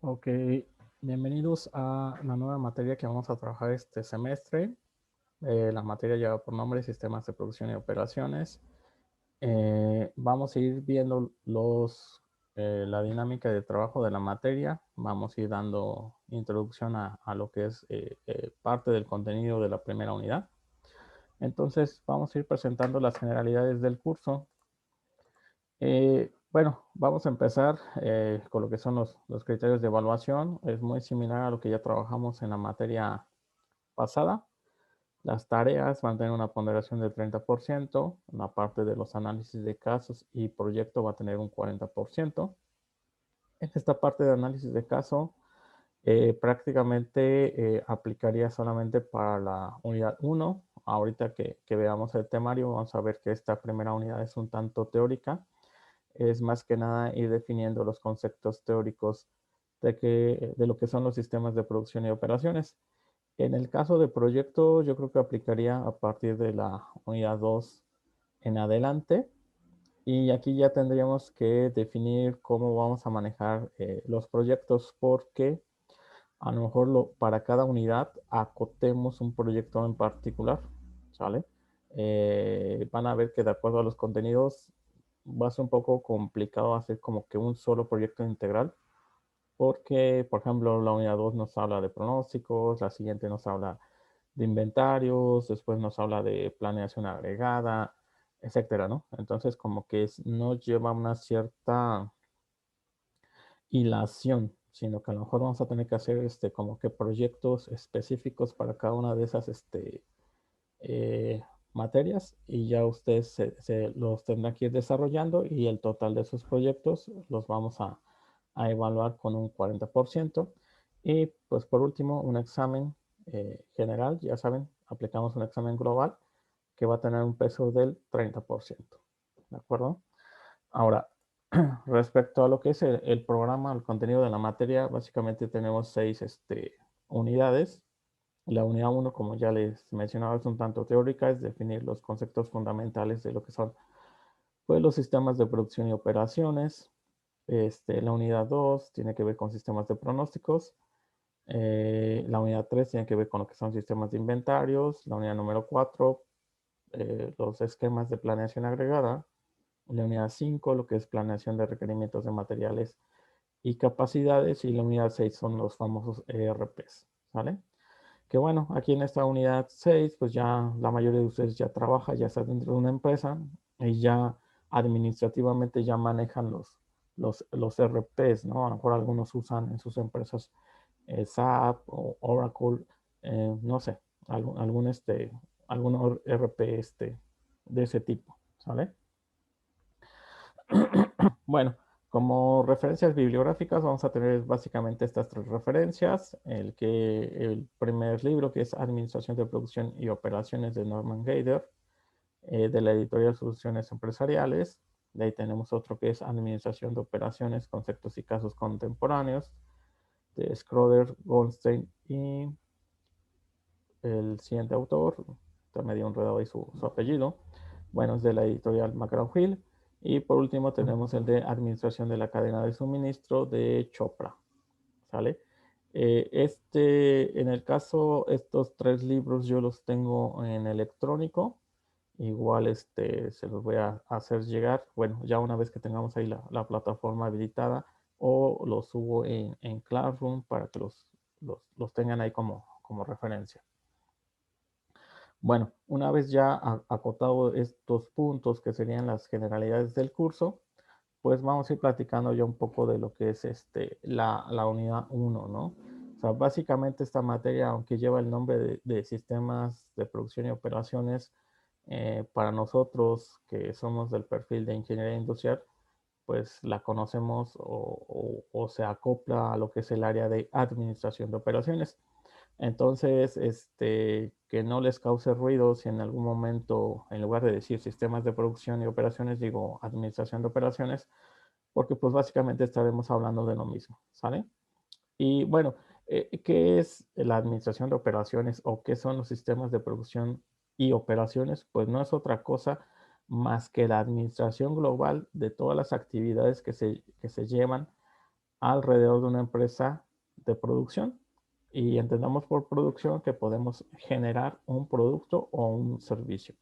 Ok, bienvenidos a la nueva materia que vamos a trabajar este semestre. La materia lleva por nombre Sistemas de Producción y Operaciones. Vamos a ir viendo la dinámica de trabajo de la materia. Vamos a ir dando introducción a lo que es parte del contenido de la primera unidad. Entonces, vamos a ir presentando las generalidades del curso. Bueno, vamos a empezar con lo que son los criterios de evaluación. Es muy similar a lo que ya trabajamos en la materia pasada. Las tareas van a tener una ponderación del 30%. La parte de los análisis de casos y proyecto va a tener un 40%. En esta parte de análisis de caso, prácticamente aplicaría solamente para la unidad 1. Ahorita que veamos el temario, vamos a ver que esta primera unidad es un tanto teórica. Es más que nada ir definiendo los conceptos teóricos de lo que son los sistemas de producción y operaciones. En el caso de proyecto, yo creo que aplicaría a partir de la unidad 2 en adelante. Y aquí ya tendríamos que definir cómo vamos a manejar los proyectos, porque a lo mejor para cada unidad acotemos un proyecto en particular, ¿sale? Van a ver que de acuerdo a los contenidos va a ser un poco complicado hacer como que un solo proyecto integral, porque, por ejemplo, la unidad 2 nos habla de pronósticos, la siguiente nos habla de inventarios, después nos habla de planeación agregada, etcétera, ¿no? Entonces, como que no lleva una cierta hilación, sino que a lo mejor vamos a tener que hacer como que proyectos específicos para cada una de esas eh, materias, y ya ustedes los tendrán que ir desarrollando, y el total de esos proyectos los vamos a evaluar con un 40%. Y pues por último, un examen general, ya saben, aplicamos un examen global que va a tener un peso del 30%. ¿De acuerdo? Ahora, respecto a lo que es el programa, el contenido de la materia, básicamente tenemos 6 unidades. La unidad 1, como ya les mencionaba, es un tanto teórica, es definir los conceptos fundamentales de lo que son, pues, los sistemas de producción y operaciones. La unidad 2 tiene que ver con sistemas de pronósticos. La unidad 3 tiene que ver con lo que son sistemas de inventarios. La unidad número 4, los esquemas de planeación agregada. La unidad 5, lo que es planeación de requerimientos de materiales y capacidades. Y la unidad 6 son los famosos ERPs, ¿vale? Que bueno, aquí en esta unidad 6, pues ya la mayoría de ustedes ya trabaja, ya está dentro de una empresa, y ya administrativamente ya manejan los ERPs, ¿no? A lo mejor algunos usan en sus empresas SAP o Oracle, no sé, algún ERP de ese tipo, ¿sale? Bueno, como referencias bibliográficas vamos a tener básicamente estas tres referencias. El primer libro, que es Administración de Producción y Operaciones, de Norman Gaider, de la editorial Soluciones Empresariales. De ahí tenemos otro que es Administración de Operaciones, Conceptos y Casos Contemporáneos, de Schroeder, Goldstein, y el siguiente autor, está medio enredado ahí su apellido, bueno, es de la editorial McGraw-Hill. Y por último tenemos el de Administración de la Cadena de Suministro, de Chopra, ¿sale? En el caso, estos tres libros yo los tengo en electrónico. Igual se los voy a hacer llegar, bueno, ya una vez que tengamos ahí la plataforma habilitada, o los subo en Classroom para que los tengan ahí como referencia. Bueno, una vez ya acotado estos puntos que serían las generalidades del curso, pues vamos a ir platicando ya un poco de lo que es la unidad 1, ¿no? O sea, básicamente esta materia, aunque lleva el nombre de sistemas de producción y operaciones, para nosotros que somos del perfil de ingeniería industrial, pues la conocemos o se acopla a lo que es el área de administración de operaciones. Entonces, que no les cause ruido si en algún momento, en lugar de decir sistemas de producción y operaciones, digo administración de operaciones, porque pues básicamente estaremos hablando de lo mismo, ¿sale? Y bueno, ¿qué es la administración de operaciones o qué son los sistemas de producción y operaciones? Pues no es otra cosa más que la administración global de todas las actividades que se llevan alrededor de una empresa de producción. Y entendamos por producción que podemos generar un producto o un servicio.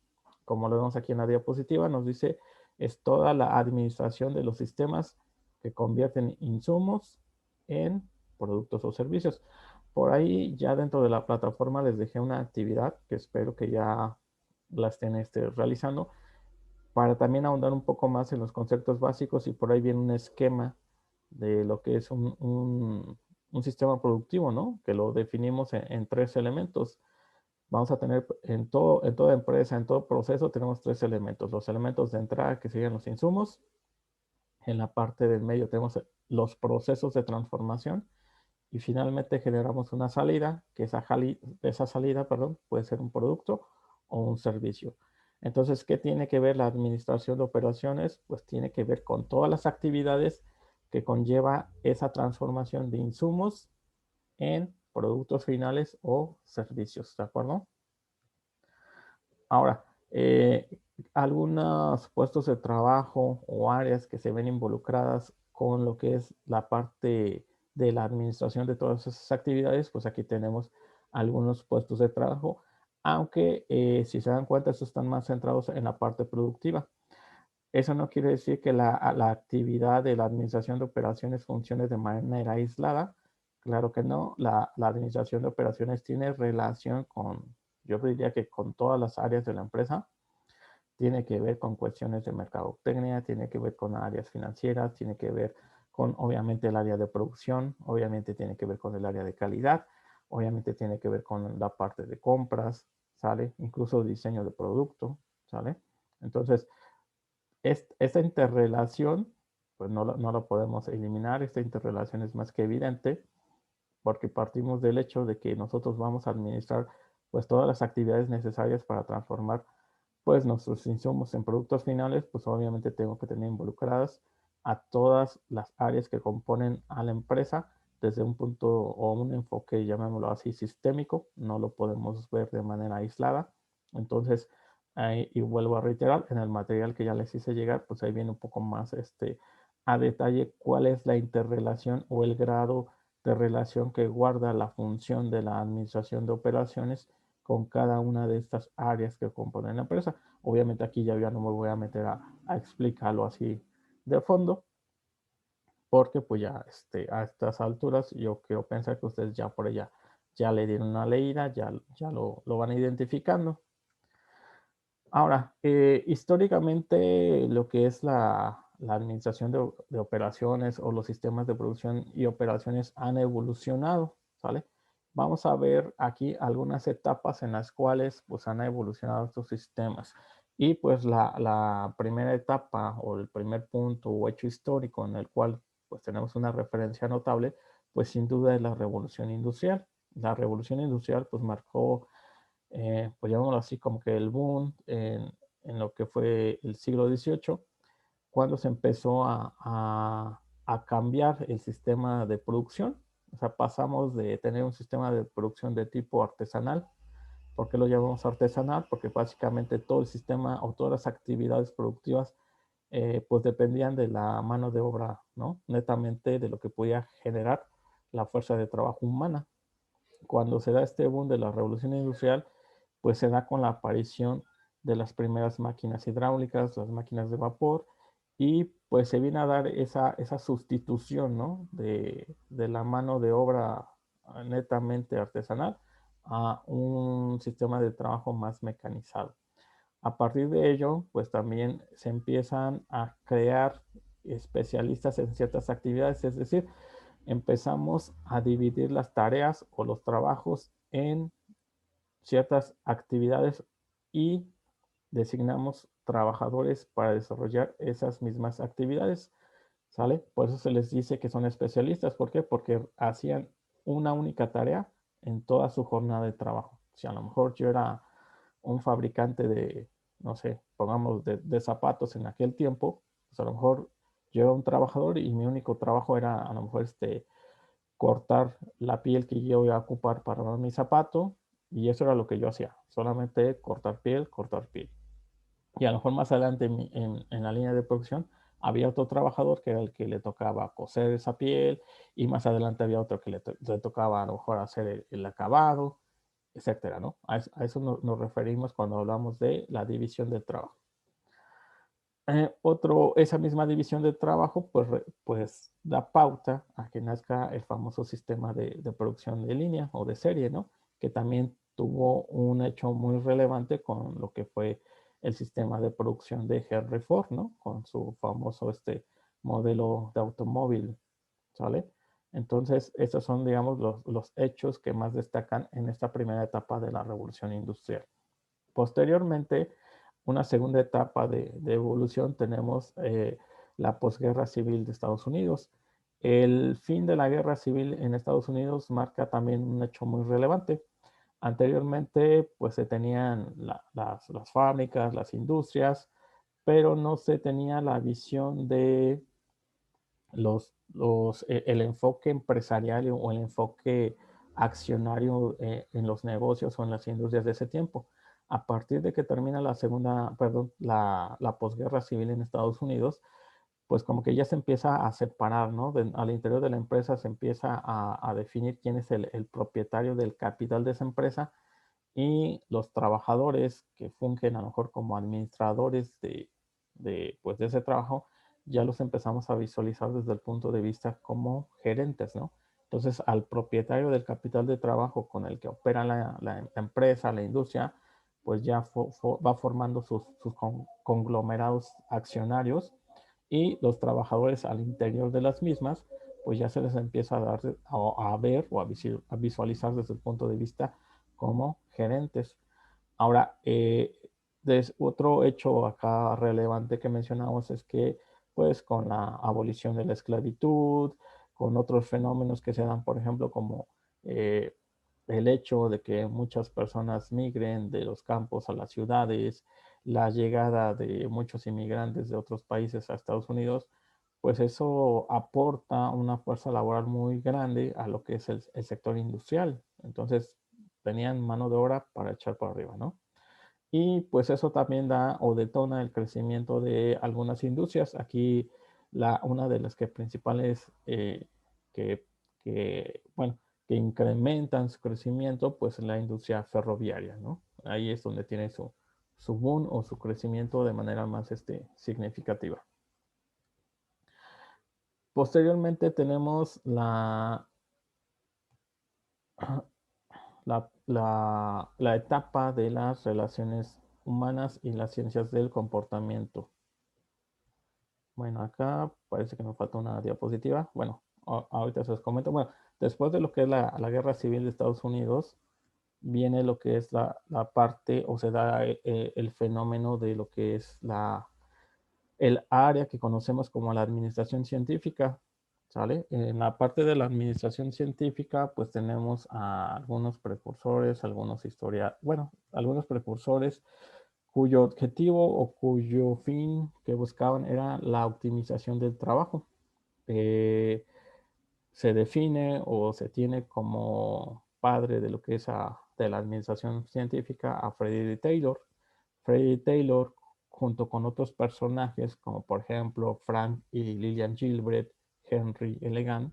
Como lo vemos aquí en la diapositiva, nos dice es toda la administración de los sistemas que convierten insumos en productos o servicios. Por ahí ya dentro de la plataforma les dejé una actividad que espero que ya la estén realizando para también ahondar un poco más en los conceptos básicos, y por ahí viene un esquema de lo que es un sistema productivo, ¿no? Que lo definimos en tres elementos. Vamos a tener en toda empresa, en todo proceso, tenemos tres elementos. Los elementos de entrada, que serían los insumos. En la parte del medio tenemos los procesos de transformación. Y finalmente generamos una salida, que esa salida, perdón, puede ser un producto o un servicio. Entonces, ¿qué tiene que ver la administración de operaciones? Pues tiene que ver con todas las actividades que conlleva esa transformación de insumos en productos finales o servicios, ¿de acuerdo? Ahora, algunos puestos de trabajo o áreas que se ven involucradas con lo que es la parte de la administración de todas esas actividades, pues aquí tenemos algunos puestos de trabajo, aunque si se dan cuenta, estos están más centrados en la parte productiva. Eso no quiere decir que la actividad de la administración de operaciones funcione de manera aislada. Claro que no. La administración de operaciones tiene relación con, yo diría que con todas las áreas de la empresa. Tiene que ver con cuestiones de mercadotecnia, tiene que ver con áreas financieras, tiene que ver con, obviamente, el área de producción, obviamente tiene que ver con el área de calidad, obviamente tiene que ver con la parte de compras, ¿sale? Incluso diseño de producto, ¿sale? Entonces, esta interrelación, pues no lo podemos eliminar. Esta interrelación es más que evidente porque partimos del hecho de que nosotros vamos a administrar pues todas las actividades necesarias para transformar pues nuestros insumos en productos finales. Pues obviamente tengo que tener involucradas a todas las áreas que componen a la empresa desde un punto o un enfoque, llamémoslo así, sistémico. No lo podemos ver de manera aislada. Entonces, y vuelvo a reiterar, en el material que ya les hice llegar, pues ahí viene un poco más a detalle cuál es la interrelación o el grado de relación que guarda la función de la administración de operaciones con cada una de estas áreas que componen la empresa. Obviamente aquí ya no me voy a meter a explicarlo así de fondo, porque pues ya a estas alturas yo quiero pensar que ustedes ya por ella ya le dieron una leída, ya lo van identificando. Ahora, históricamente lo que es la administración de operaciones o los sistemas de producción y operaciones han evolucionado, ¿sale? Vamos a ver aquí algunas etapas en las cuales pues han evolucionado estos sistemas. Y pues la primera etapa o el primer punto o hecho histórico en el cual pues tenemos una referencia notable, pues sin duda es la revolución industrial. La revolución industrial pues marcó pues llamémoslo así, como que el boom en lo que fue el siglo XVIII, cuando se empezó a cambiar el sistema de producción. O sea, pasamos de tener un sistema de producción de tipo artesanal. ¿Por qué lo llamamos artesanal? Porque básicamente todo el sistema o todas las actividades productivas pues dependían de la mano de obra, ¿no? Netamente de lo que podía generar la fuerza de trabajo humana. Cuando se da este boom de la revolución industrial, pues se da con la aparición de las primeras máquinas hidráulicas, las máquinas de vapor, y pues se viene a dar esa sustitución, ¿no? de la mano de obra netamente artesanal a un sistema de trabajo más mecanizado. A partir de ello, pues también se empiezan a crear especialistas en ciertas actividades, es decir, empezamos a dividir las tareas o los trabajos en ciertas actividades y designamos trabajadores para desarrollar esas mismas actividades, ¿sale? Por eso se les dice que son especialistas. ¿Por qué? Porque hacían una única tarea en toda su jornada de trabajo. Si a lo mejor yo era un fabricante de, no sé, pongamos de zapatos en aquel tiempo, pues a lo mejor yo era un trabajador y mi único trabajo era a lo mejor cortar la piel que yo iba a ocupar para mi zapato, y eso era lo que yo hacía, solamente cortar piel, cortar piel. Y a lo mejor más adelante en la línea de producción, había otro trabajador que era el que le tocaba coser esa piel y más adelante había otro que le tocaba a lo mejor hacer el acabado, etcétera, ¿no? A eso nos referimos cuando hablamos de la división del trabajo. Esa misma división de trabajo, pues, pues da pauta a que nazca el famoso sistema de producción de línea o de serie, ¿no? Que también tuvo un hecho muy relevante con lo que fue el sistema de producción de Henry Ford, ¿no? Con su famoso modelo de automóvil, ¿sale? Entonces, estos son, digamos, los hechos que más destacan en esta primera etapa de la revolución industrial. Posteriormente, una segunda etapa de evolución tenemos la posguerra civil de Estados Unidos. El fin de la guerra civil en Estados Unidos marca también un hecho muy relevante. Anteriormente, pues se tenían las fábricas, las industrias, pero no se tenía la visión de el enfoque empresarial o el enfoque accionario en los negocios o en las industrias de ese tiempo. A partir de que termina la posguerra civil en Estados Unidos, pues como que ya se empieza a separar, ¿no? Al interior de la empresa se empieza a definir quién es el propietario del capital de esa empresa y los trabajadores que fungen a lo mejor como administradores pues de ese trabajo, ya los empezamos a visualizar desde el punto de vista como gerentes, ¿no? Entonces, al propietario del capital de trabajo con el que opera la empresa, la industria, pues ya va formando sus conglomerados accionarios y los trabajadores al interior de las mismas, pues ya se les empieza a dar a ver o a visualizar desde el punto de vista como gerentes. Ahora, otro hecho acá relevante que mencionamos es que, pues, con la abolición de la esclavitud, con otros fenómenos que se dan, por ejemplo, como eh, el hecho de que muchas personas migren de los campos a las ciudades, la llegada de muchos inmigrantes de otros países a Estados Unidos, pues eso aporta una fuerza laboral muy grande a lo que es el sector industrial. Entonces, tenían mano de obra para echar para arriba, ¿no? Y pues eso también da o detona el crecimiento de algunas industrias. Aquí una de las que principales que, bueno, que incrementan su crecimiento, pues la industria ferroviaria, ¿no? Ahí es donde tiene su boom o su crecimiento de manera más significativa. Posteriormente tenemos la etapa de las relaciones humanas y las ciencias del comportamiento. Bueno, acá parece que nos falta una diapositiva. Bueno, ahorita se los comento. Bueno, después de lo que es la guerra civil de Estados Unidos, viene lo que es la parte, o se da el fenómeno de lo que es el área que conocemos como la administración científica, ¿sale? En la parte de la administración científica, pues tenemos a algunos precursores, algunos precursores cuyo objetivo o cuyo fin que buscaban era la optimización del trabajo. Eh, Se define o se tiene como padre de lo que es de la administración científica a Frederick Taylor. Frederick Taylor, junto con otros personajes como por ejemplo Frank y Lillian Gilbert, Henry Elegant,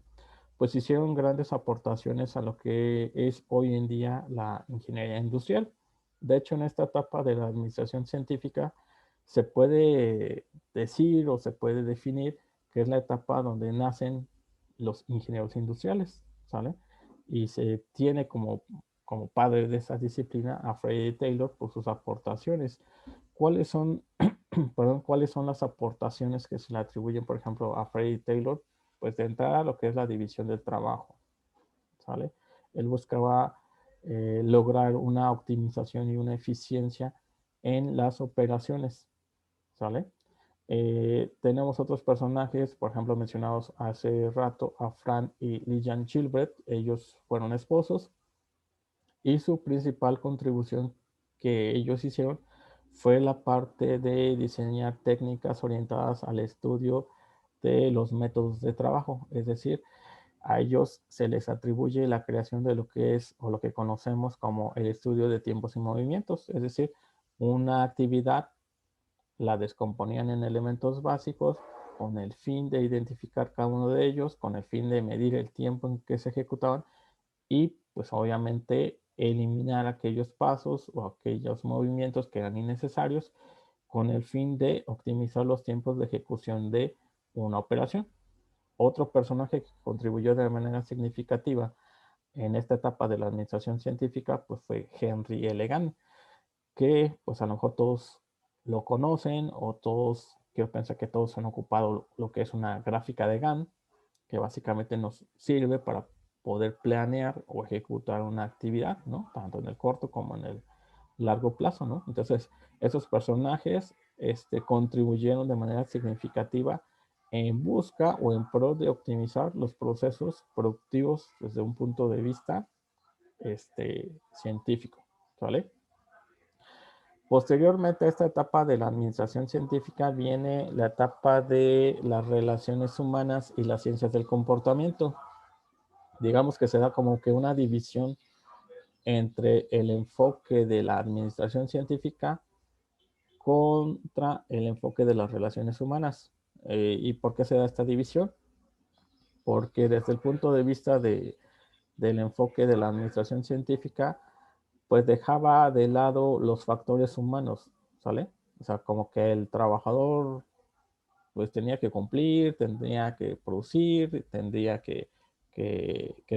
pues hicieron grandes aportaciones a lo que es hoy en día la ingeniería industrial. De hecho, en esta etapa de la administración científica se puede decir o se puede definir que es la etapa donde nacen los ingenieros industriales, ¿sale? Y se tiene como padre de esa disciplina a Frederick Taylor por sus aportaciones. ¿Cuáles son, perdón, cuáles son las aportaciones que se le atribuyen, por ejemplo, a Frederick Taylor? Pues de entrada lo que es la división del trabajo, ¿sale? Él buscaba lograr una optimización y una eficiencia en las operaciones, ¿sale? Tenemos otros personajes, por ejemplo, mencionados hace rato, a Frank y Lillian Gilbert. Ellos fueron esposos y su principal contribución que ellos hicieron fue la parte de diseñar técnicas orientadas al estudio de los métodos de trabajo. Es decir, a ellos se les atribuye la creación de lo que es o lo que conocemos como el estudio de tiempos y movimientos. Es decir, una actividad la descomponían en elementos básicos con el fin de identificar cada uno de ellos, con el fin de medir el tiempo en que se ejecutaban y pues obviamente eliminar aquellos pasos o aquellos movimientos que eran innecesarios con el fin de optimizar los tiempos de ejecución de una operación. Otro personaje que contribuyó de manera significativa en esta etapa de la administración científica pues fue Henry L. Gann, que pues a lo mejor todos lo conocen o todos, quiero pensar que todos han ocupado lo que es una gráfica de Gann, que básicamente nos sirve para poder planear o ejecutar una actividad, ¿no? Tanto en el corto como en el largo plazo, ¿no? Entonces, esos personajes contribuyeron de manera significativa en busca o en pro de optimizar los procesos productivos desde un punto de vista científico, ¿vale? Posteriormente a esta etapa de la administración científica viene la etapa de las relaciones humanas y las ciencias del comportamiento. Digamos que se da como que una división entre el enfoque de la administración científica contra el enfoque de las relaciones humanas. ¿Y por qué se da esta división? Porque desde el punto de vista del enfoque de la administración científica, pues dejaba de lado los factores humanos, ¿sale? O sea, como que el trabajador pues tenía que cumplir, tendría que producir, tendría que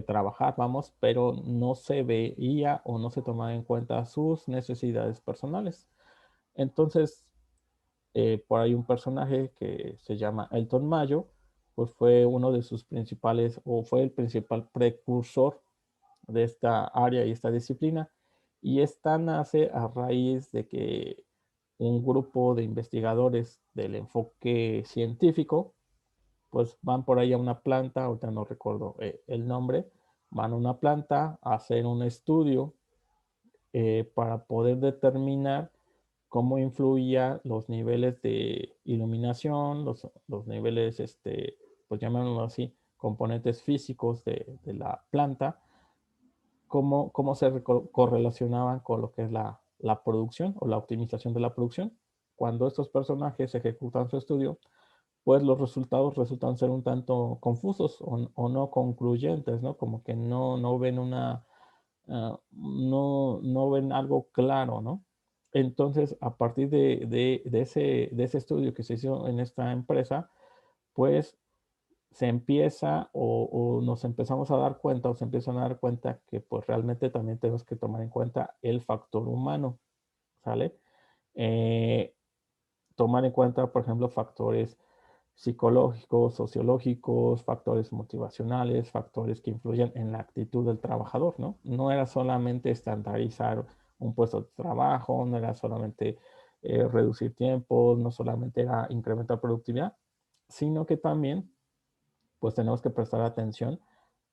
trabajar, vamos, pero no se veía o no se tomaba en cuenta sus necesidades personales. Entonces, por ahí un personaje que se llama Elton Mayo, pues fue uno de sus principales o fue el principal precursor de esta área y esta disciplina. Y esta nace a raíz de que un grupo de investigadores del enfoque científico, pues van por ahí a una planta, ahorita no recuerdo el nombre, van a una planta a hacer un estudio para poder determinar cómo influía los niveles de iluminación, los niveles, pues llamémoslo así, componentes físicos de la planta, cómo se correlacionaban con lo que es la producción o la optimización de la producción. Cuando estos personajes ejecutan su estudio, pues los resultados resultan ser un tanto confusos o no concluyentes, ¿no? Como que no ven no ven algo claro, ¿no? Entonces, a partir de ese estudio que se hizo en esta empresa, pues se empieza o nos empezamos a dar cuenta o se empiezan a dar cuenta que pues realmente también tenemos que tomar en cuenta el factor humano, ¿sale? Eh, tomar en cuenta, por ejemplo, factores psicológicos, sociológicos, factores motivacionales, factores que influyen en la actitud del trabajador, ¿no? No era solamente estandarizar un puesto de trabajo, no era solamente reducir tiempos, no solamente era incrementar productividad, sino que también pues tenemos que prestar atención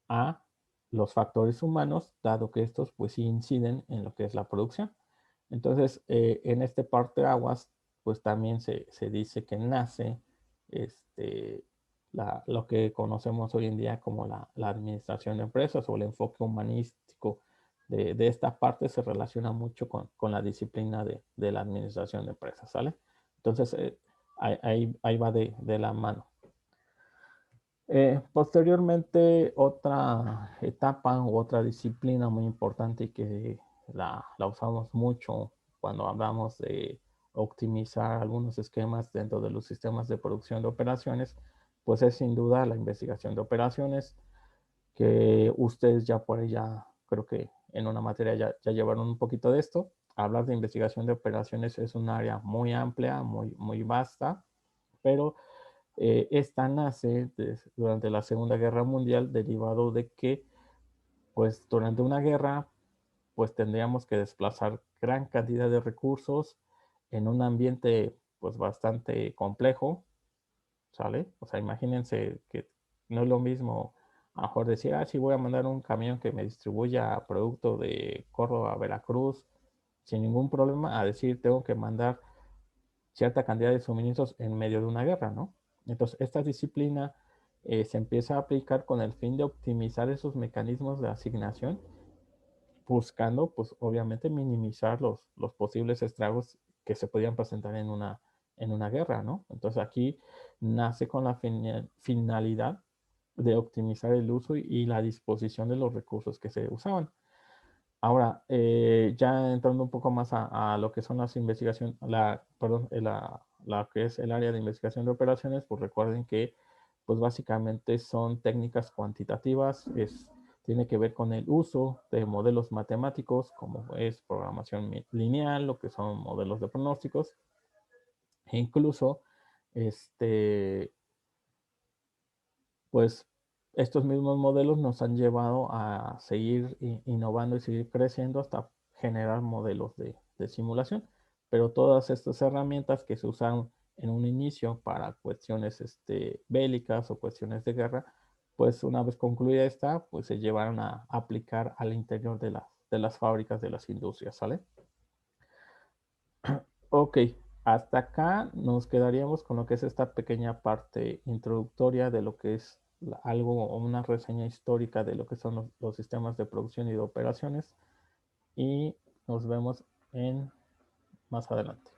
a los factores humanos, dado que estos pues sí inciden en lo que es la producción. Entonces, en este parteaguas, pues también se dice que nace lo que conocemos hoy en día como la administración de empresas o el enfoque humanístico de esta parte se relaciona mucho con la disciplina de la administración de empresas, ¿sale? Entonces, ahí va de la mano. Posteriormente, otra etapa u otra disciplina muy importante y que la usamos mucho cuando hablamos de optimizar algunos esquemas dentro de los sistemas de producción de operaciones, pues es sin duda la investigación de operaciones, que ustedes ya por ella, creo que en una materia ya llevaron un poquito de esto. Hablar de investigación de operaciones es un área muy amplia, muy vasta, pero esta nace durante la Segunda Guerra Mundial derivado de que, pues, durante una guerra, pues, tendríamos que desplazar gran cantidad de recursos en un ambiente, pues, bastante complejo, ¿sale? O sea, imagínense que no es lo mismo a lo mejor decir, sí, voy a mandar un camión que me distribuya producto de Córdoba a Veracruz sin ningún problema, a decir, tengo que mandar cierta cantidad de suministros en medio de una guerra, ¿no? Entonces, esta disciplina se empieza a aplicar con el fin de optimizar esos mecanismos de asignación, buscando, pues, obviamente, minimizar los posibles estragos que se podían presentar en una guerra, ¿no? Entonces aquí nace con la finalidad de optimizar el uso y la disposición de los recursos que se usaban. Ahora, ya entrando un poco más a lo que son las investigaciones, perdón, la que es el área de investigación de operaciones, pues recuerden que pues básicamente son técnicas cuantitativas, tiene que ver con el uso de modelos matemáticos como es programación lineal, lo que son modelos de pronósticos, e incluso pues estos mismos modelos nos han llevado a seguir innovando y seguir creciendo hasta generar modelos de simulación. Pero todas estas herramientas que se usan en un inicio para cuestiones bélicas o cuestiones de guerra, pues una vez concluida esta, pues se llevaron a aplicar al interior de las fábricas, de las industrias, ¿sale? Ok, hasta acá nos quedaríamos con lo que es esta pequeña parte introductoria de lo que es algo o una reseña histórica de lo que son los sistemas de producción y de operaciones y nos vemos en más adelante.